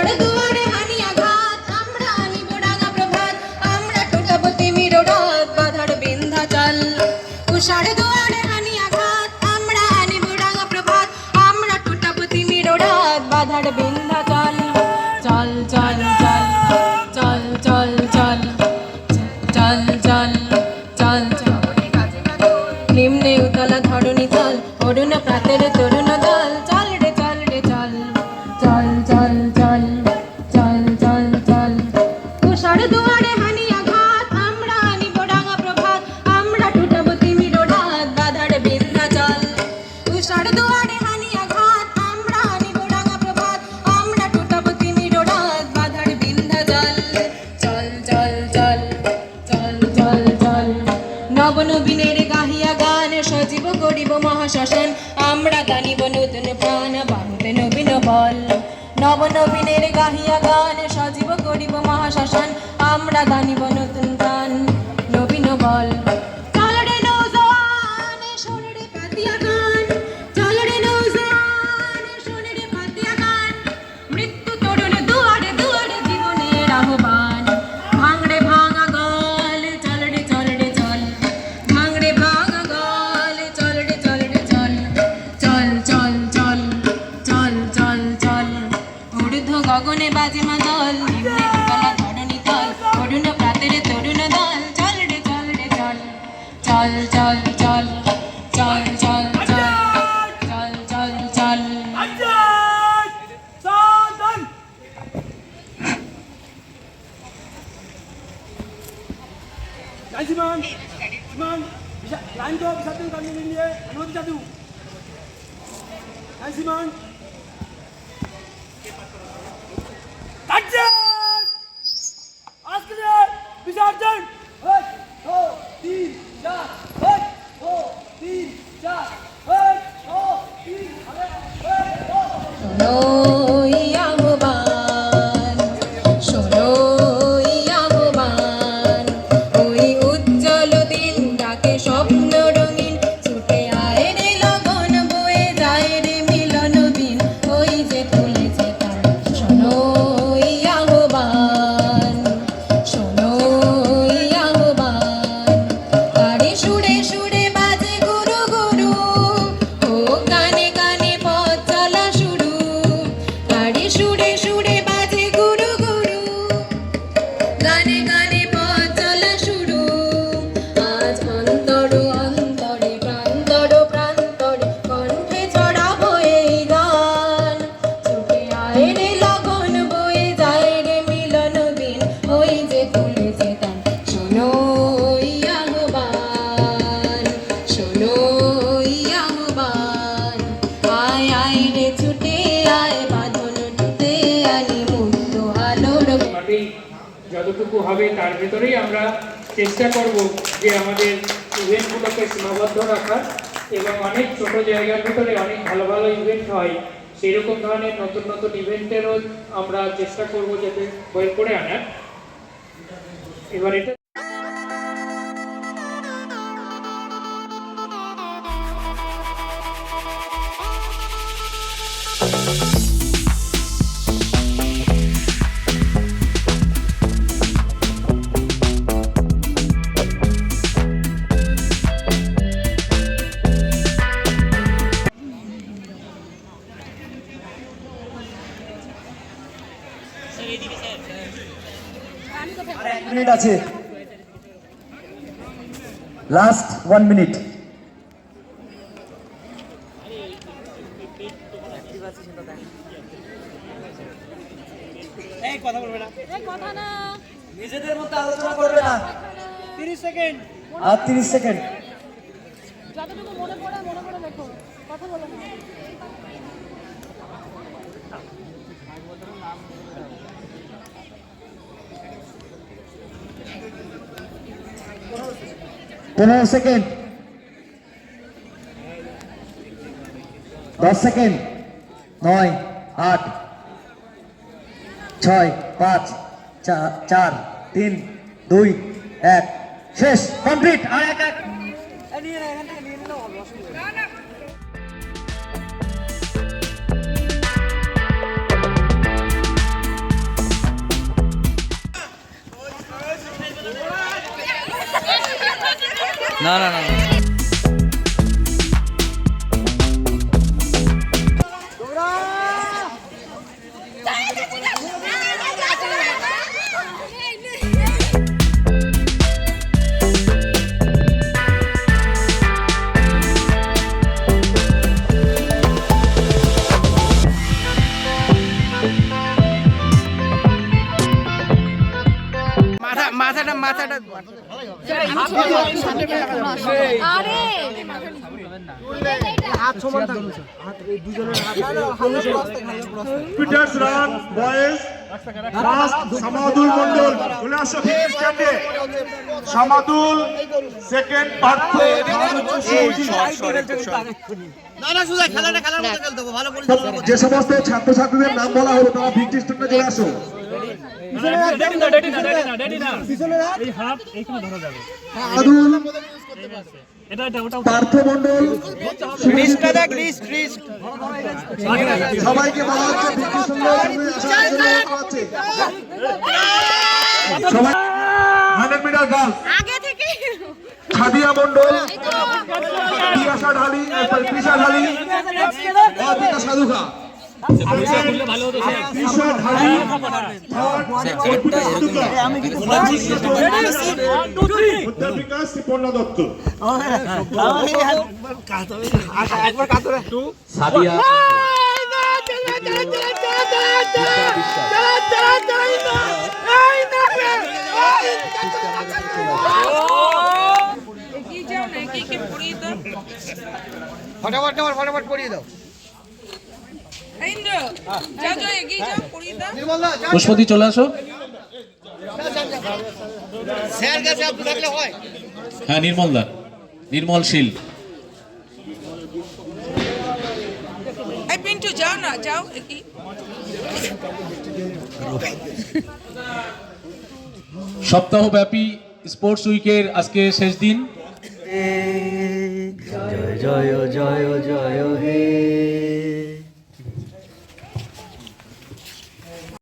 উষার দুয়ারে হানি আঘাত আমরা আনিব রাঙা প্রভাত আমরা টুটাব তিমির রাত বাধার বিন্ধ্যাচল উষার দুয়ারে হানি আঘাত আমরা আনিব রাঙা প্রভাত আমরা টুটাব তিমির রাত বাধার বিন্ধ্যাচল চল চল চল চল চল চল চল চল চল নিম্নে উতলা ধরণী তল অরুণ প্রাতের তরুণ দল চল রে চল রে চল চল চল চল চল চল চল উষার দুয়ারে হানি আঘাত আমরা আনিব রাঙা প্রভাত আমরা টুটাব তিমির রাত বাধার বিন্ধ্যাচল উষার দুয়ারে হানি আঘাত আমরা আনিব রাঙা প্রভাত আমরা টুটাব তিমির রাত বাধার বিন্ধ্যাচল চল চল চল চল চল চল নবনবীনের গাহিয়া গান সজীব করিব মহাশ্মশান আমরা গানিব নতুন প্রাণ বাহুতে নবীন বল নবনবীনের গাহিয়া গান সজীব করিব মহাশ্মশান আমরা গানিব নতুন প্রাণ নবীন বল চল রে নৌজওয়ান শোন রে পাতিয়া গান চল রে নৌজওয়ান শোন রে পাতিয়া গান মৃত্যু তরুণ দুয়ারে দুয়ারে জীবনের আহ্বান ভাঙড়ে ভাঙা গল চল রে চল রে চল ভাঙড়ে ভাঙা গল চল রে চল রে চল চল চল চল চল চল চল ঊর্ধ্ব গগনে বাজে মাদল নিম্নে উতলা ধরণী তল অরুণ প্রাতের তরুণ দল চল রে চল রে চল চল চল চল চল চল চল চল চল চল Simon, Simon, lain ko bisa tu kami ni dia, anu tidak tu. Simon. Action! Askere, bisa action. Hei, ho, tin, ja, hei, ho, tin, ja, hei, ho, tin, hei, ho. শোনো আহ্বান শোনো আহ্বান ওই উজ্জ্বল দিন ডাকে স্বপ্ন রঙিন ছুটে আয় রে লগন বয়ে যায় রে মিলন দিন ওই যে খুলেছে তার শোনো আহ্বান শোনো আহ্বান তারি সুরে সুরে বাজে গুরু গুরু ও গানে গানে পথ চলা শুরু তারি সুরে সুরে বাজে গুরু গুরু গানে গানে পথ চলা শুরু আজ অন্তর অন্তরে প্রান্তর প্রান্তরে কণ্ঠে ছড়াবো এই গান ছুটে আয় রে লগন বয়ে যায় রে মিলন দিন ওই যে খুলেছে তান শোনো আহ্বান শোনো আহ্বান আয় আয় রে ছুটে আয় বাঁধন টুতে আনি মুক্ত আলোর মাঠেই যতটুকু হবে তার ভেতরেই আমরা চেষ্টা করব যে আমাদের ইভেন্টগুলোকে সীমাবদ্ধ রাখার এবং অনেক ছোট জায়গার ভিতরে অনেক ভালো ভালো ইভেন্ট হয় সেই রকম ধরনের নতুন নতুন ইভেন্টেরও আমরা চেষ্টা করব যাতে বের করে আনার এবার এটা মিনিট আছে লাস্ট 1 মিনিট এই কথা বলবে না। কথা না নিজেদের মধ্যে আলোচনা করবে না 30 সেকেন্ড। আর 30 সেকেন্ড যতটুকু মনে পড়ে লেখো কথা বলো না 15 সেকেন্ড 10 সেকেন্ড 9 8 6 5 4 3 2 1 শেষ কমপ্লিট আর এক এক নিয়ে না এখান থেকে নিয়ে নিলেও হবে অসুবিধা নেই। না না না Peters run boys first Samadul Mondal চলে আসো স্ট্যান্ডে সামাদুল সেকেন্ড পার্থ যে সমস্ত ছাত্রছাত্রীদের নাম বলা হলো তারা ভিক্টি স্ট্যান্ডে চলে আসো সামাদুল পার্থ মন্ডল সবাইকে বলা হচ্ছে ভিক্টি স্ট্যান্ডে সবাই 100 মিটার গার্লস আগে থেকে সাদিয়া মন্ডল তিয়াশা ঢালি তৃষা ঢালি অর্পিতা সাধুকা তৃষা ঢালি অর্পিতা সাধুকা উত্তর বিকাশ শ্রীপর্ণা দত্ত সাদিয়া ফটাফট পড়িয়ে দাও পুষ্পতি চলে আসো। স্যার কাছে আপনি থাকলে হয়। হ্যাঁ নির্মলদা, নির্মল শীল। পিন্টু যাও না, যাও। সপ্তাহব্যাপী স্পোর্টস উইকের আজকে শেষ দিন। জয় জয় জয় জয় হে